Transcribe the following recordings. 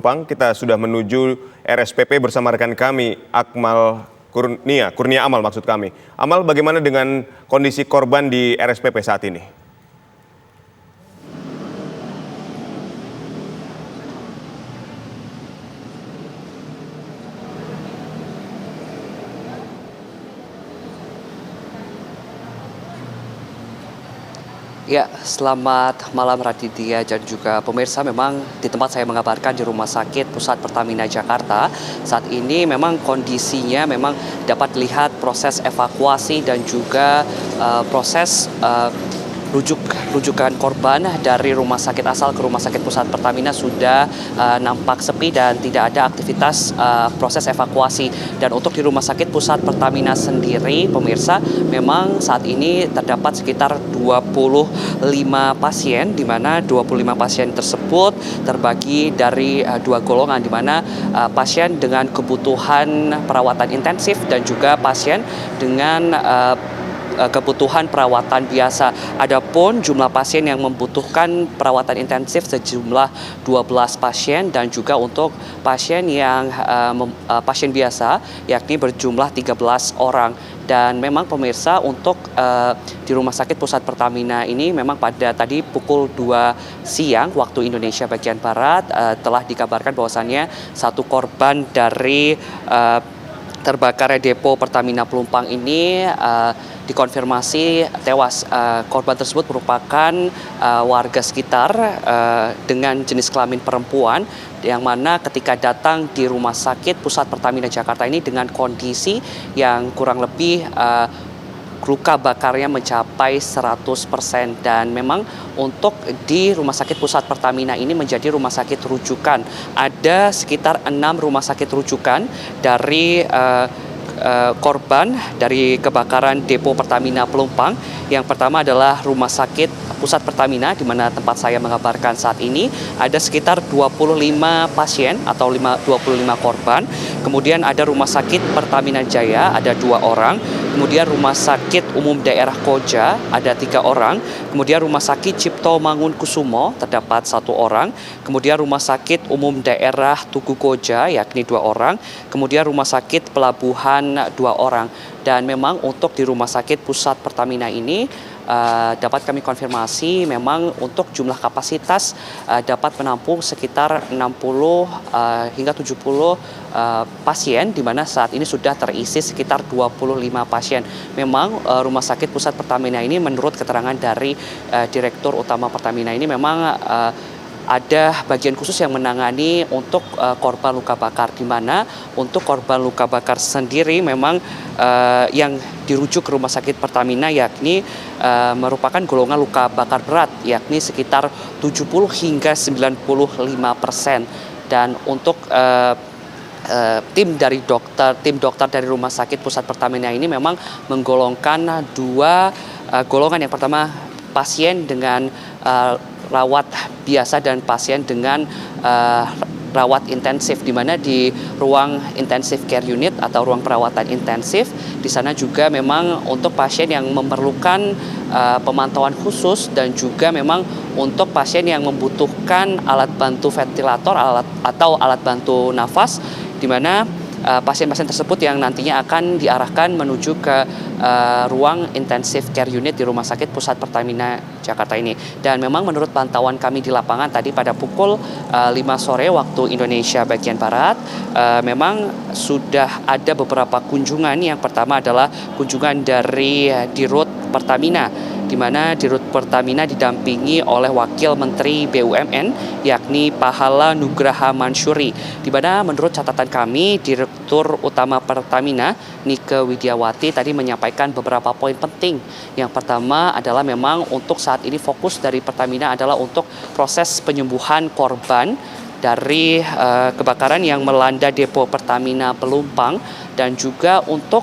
penumpang. Kita sudah menuju RSPP bersama rekan kami, Kurnia Amal maksud kami. Amal, bagaimana dengan kondisi korban di RSPP saat ini? Ya, selamat malam Raditya dan juga pemirsa. Memang di tempat saya mengabarkan di Rumah Sakit Pusat Pertamina Jakarta, saat ini memang kondisinya memang dapat dilihat proses evakuasi dan juga proses rujukan korban dari rumah sakit asal ke Rumah Sakit Pusat Pertamina sudah nampak sepi dan tidak ada aktivitas proses evakuasi. Dan untuk di Rumah Sakit Pusat Pertamina sendiri, pemirsa, memang saat ini terdapat sekitar 25 pasien, di mana 25 pasien tersebut terbagi dari dua golongan, di mana pasien dengan kebutuhan perawatan intensif dan juga pasien dengan kebutuhan perawatan biasa. Adapun jumlah pasien yang membutuhkan perawatan intensif sejumlah 12 pasien dan juga untuk pasien yang pasien biasa yakni berjumlah 13 orang. Dan memang pemirsa, untuk di Rumah Sakit Pusat Pertamina ini memang pada tadi pukul 2 siang waktu Indonesia bagian Barat telah dikabarkan bahwasannya satu korban dari terbakarnya depo Pertamina Pelumpang ini dikonfirmasi tewas. Korban tersebut merupakan warga sekitar dengan jenis kelamin perempuan, yang mana ketika datang di Rumah Sakit Pusat Pertamina Jakarta ini dengan kondisi yang kurang lebih luka bakarnya mencapai 100%. Dan memang untuk di Rumah Sakit Pusat Pertamina ini menjadi rumah sakit rujukan. Ada sekitar 6 rumah sakit rujukan dari korban dari kebakaran depo Pertamina Pelumpang. Yang pertama adalah Rumah Sakit Pusat Pertamina, di mana tempat saya mengabarkan saat ini ada sekitar 25 pasien atau 25 korban. Kemudian ada Rumah Sakit Pertamina Jaya, ada 2 orang. Kemudian Rumah Sakit Umum Daerah Koja ada 3 orang. Kemudian Rumah Sakit Cipto Mangunkusumo terdapat 1 orang. Kemudian Rumah Sakit Umum Daerah Tugu Koja yakni 2 orang. Kemudian Rumah Sakit Pelabuhan 2 orang. Dan memang untuk di Rumah Sakit Pusat Pertamina ini dapat kami konfirmasi memang untuk jumlah kapasitas dapat menampung sekitar 60 hingga 70 pasien, di mana saat ini sudah terisi sekitar 25 pasien. Memang Rumah Sakit Pusat Pertamina ini menurut keterangan dari Direktur Utama Pertamina ini memang ada bagian khusus yang menangani untuk korban luka bakar, di mana untuk korban luka bakar sendiri memang yang dirujuk ke Rumah Sakit Pertamina yakni merupakan golongan luka bakar berat, yakni sekitar 70 hingga 95%. Dan untuk tim dokter dari Rumah Sakit Pusat Pertamina ini memang menggolongkan 2 golongan. Yang pertama, pasien dengan rawat biasa dan pasien dengan rawat intensif, di mana di ruang intensive care unit atau ruang perawatan intensif di sana juga memang untuk pasien yang memerlukan pemantauan khusus dan juga memang untuk pasien yang membutuhkan alat bantu ventilator atau alat bantu nafas, di mana pasien-pasien tersebut yang nantinya akan diarahkan menuju ke ruang intensive care unit di Rumah Sakit Pusat Pertamina Jakarta ini. Dan memang menurut pantauan kami di lapangan tadi pada pukul 5 sore waktu Indonesia bagian Barat, memang sudah ada beberapa kunjungan. Yang pertama adalah kunjungan dari Dirut Pertamina, di mana Dirut Pertamina didampingi oleh Wakil Menteri BUMN yakni Pahala Nugraha Mansyuri, di mana menurut catatan kami Direktur Utama Pertamina Nike Widiawati tadi menyampaikan beberapa poin penting. Yang pertama adalah memang untuk saat ini fokus dari Pertamina adalah untuk proses penyembuhan korban dari kebakaran yang melanda depo Pertamina Pelumpang, dan juga untuk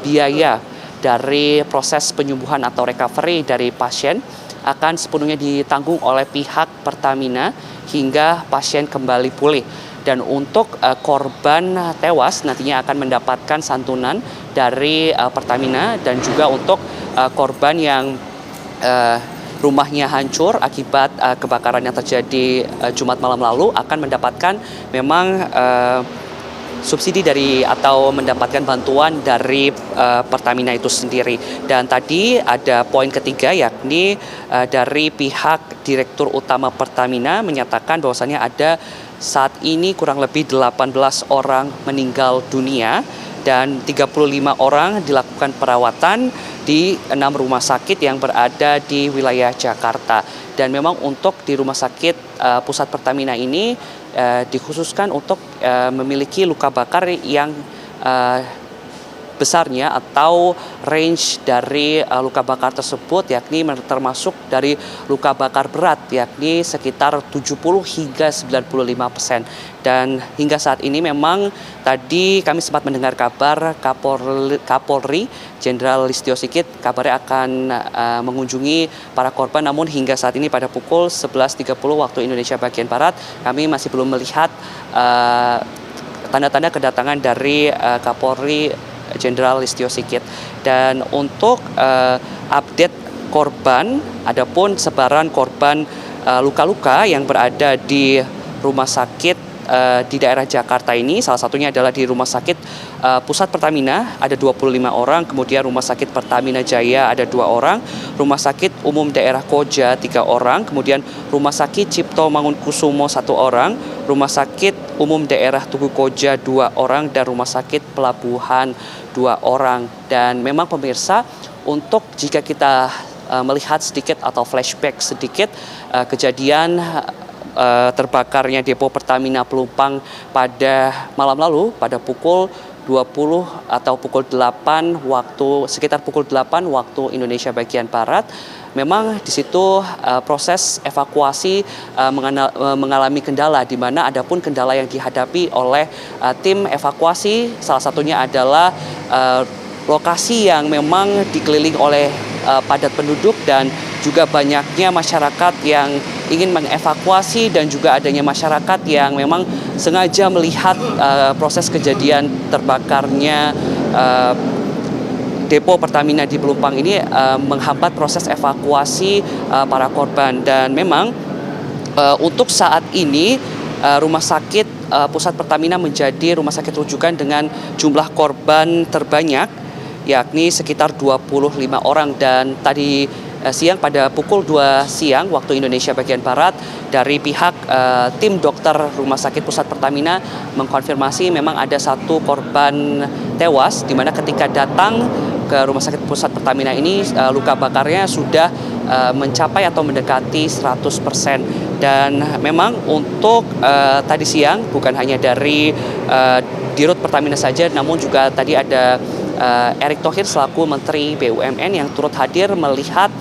biaya dari proses penyembuhan atau recovery dari pasien akan sepenuhnya ditanggung oleh pihak Pertamina hingga pasien kembali pulih. Dan untuk korban tewas nantinya akan mendapatkan santunan dari Pertamina, dan juga untuk korban yang rumahnya hancur akibat kebakaran yang terjadi Jumat malam lalu akan mendapatkan memang subsidi dari atau mendapatkan bantuan dari Pertamina itu sendiri. Dan tadi ada poin ketiga, yakni dari pihak Direktur Utama Pertamina menyatakan bahwasannya ada saat ini kurang lebih 18 orang meninggal dunia dan 35 orang dilakukan perawatan di 6 rumah sakit yang berada di wilayah Jakarta. Dan memang untuk di rumah sakit pusat Pertamina ini dikhususkan untuk memiliki luka bakar yang besarnya atau range dari luka bakar tersebut yakni termasuk dari luka bakar berat yakni sekitar 70 hingga 95%. Dan hingga saat ini memang tadi kami sempat mendengar kabar Kapolri Jenderal Listio Sigit kabarnya akan mengunjungi para korban, namun hingga saat ini pada pukul 11.30 waktu Indonesia bagian Barat kami masih belum melihat tanda-tanda kedatangan dari Kapolri Jenderal Listio Sigit. Dan untuk update korban, adapun sebaran korban luka-luka yang berada di rumah sakit di daerah Jakarta ini, salah satunya adalah di Rumah Sakit Pusat Pertamina ada 25 orang, kemudian Rumah Sakit Pertamina Jaya ada 2 orang, Rumah Sakit Umum Daerah Koja 3 orang, kemudian Rumah Sakit Cipto Mangunkusumo 1 orang, Rumah Sakit Umum Daerah Tugu Koja 2 orang, dan Rumah Sakit Pelabuhan 2 orang. Dan memang pemirsa, untuk jika kita melihat sedikit atau flashback sedikit kejadian terbakarnya depo Pertamina Pelumpang pada malam lalu pada pukul 20 atau pukul 8 sekitar pukul 8 waktu Indonesia bagian Barat. Memang di situ proses evakuasi mengalami kendala, di mana adapun kendala yang dihadapi oleh tim evakuasi salah satunya adalah lokasi yang memang dikelilingi oleh padat penduduk dan juga banyaknya masyarakat yang ingin mengevakuasi, dan juga adanya masyarakat yang memang sengaja melihat proses kejadian terbakarnya depo Pertamina di Pelumpang ini menghambat proses evakuasi para korban. Dan memang untuk saat ini Rumah Sakit Pusat Pertamina menjadi rumah sakit rujukan dengan jumlah korban terbanyak yakni sekitar 25 orang. Dan tadi siang pada pukul 2 siang waktu Indonesia bagian Barat dari pihak tim dokter Rumah Sakit Pusat Pertamina mengkonfirmasi memang ada 1 korban tewas, di mana ketika datang ke Rumah Sakit Pusat Pertamina ini luka bakarnya sudah mencapai atau mendekati 100%. Dan memang untuk tadi siang bukan hanya dari Dirut Pertamina saja, namun juga tadi ada Erick Thohir selaku Menteri BUMN yang turut hadir melihat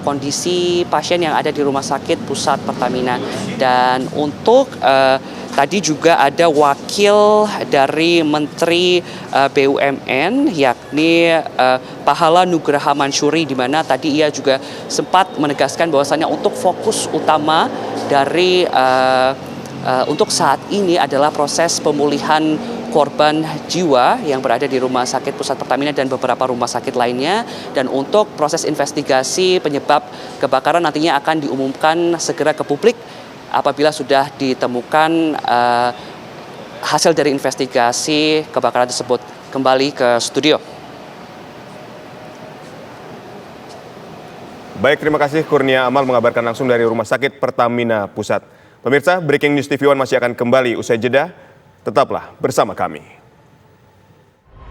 kondisi pasien yang ada di Rumah Sakit Pusat Pertamina. Dan untuk tadi juga ada wakil dari Menteri BUMN yakni Pahala Nugraha Mansuri, di mana tadi ia juga sempat menegaskan bahwasannya untuk fokus utama dari untuk saat ini adalah proses pemulihan korban jiwa yang berada di Rumah Sakit Pusat Pertamina dan beberapa rumah sakit lainnya. Dan untuk proses investigasi penyebab kebakaran nantinya akan diumumkan segera ke publik apabila sudah ditemukan hasil dari investigasi kebakaran tersebut. Kembali ke studio. Baik, terima kasih Kurnia Amal mengabarkan langsung dari Rumah Sakit Pertamina Pusat. Pemirsa, Breaking News TV One masih akan kembali usai jeda. Tetaplah bersama kami.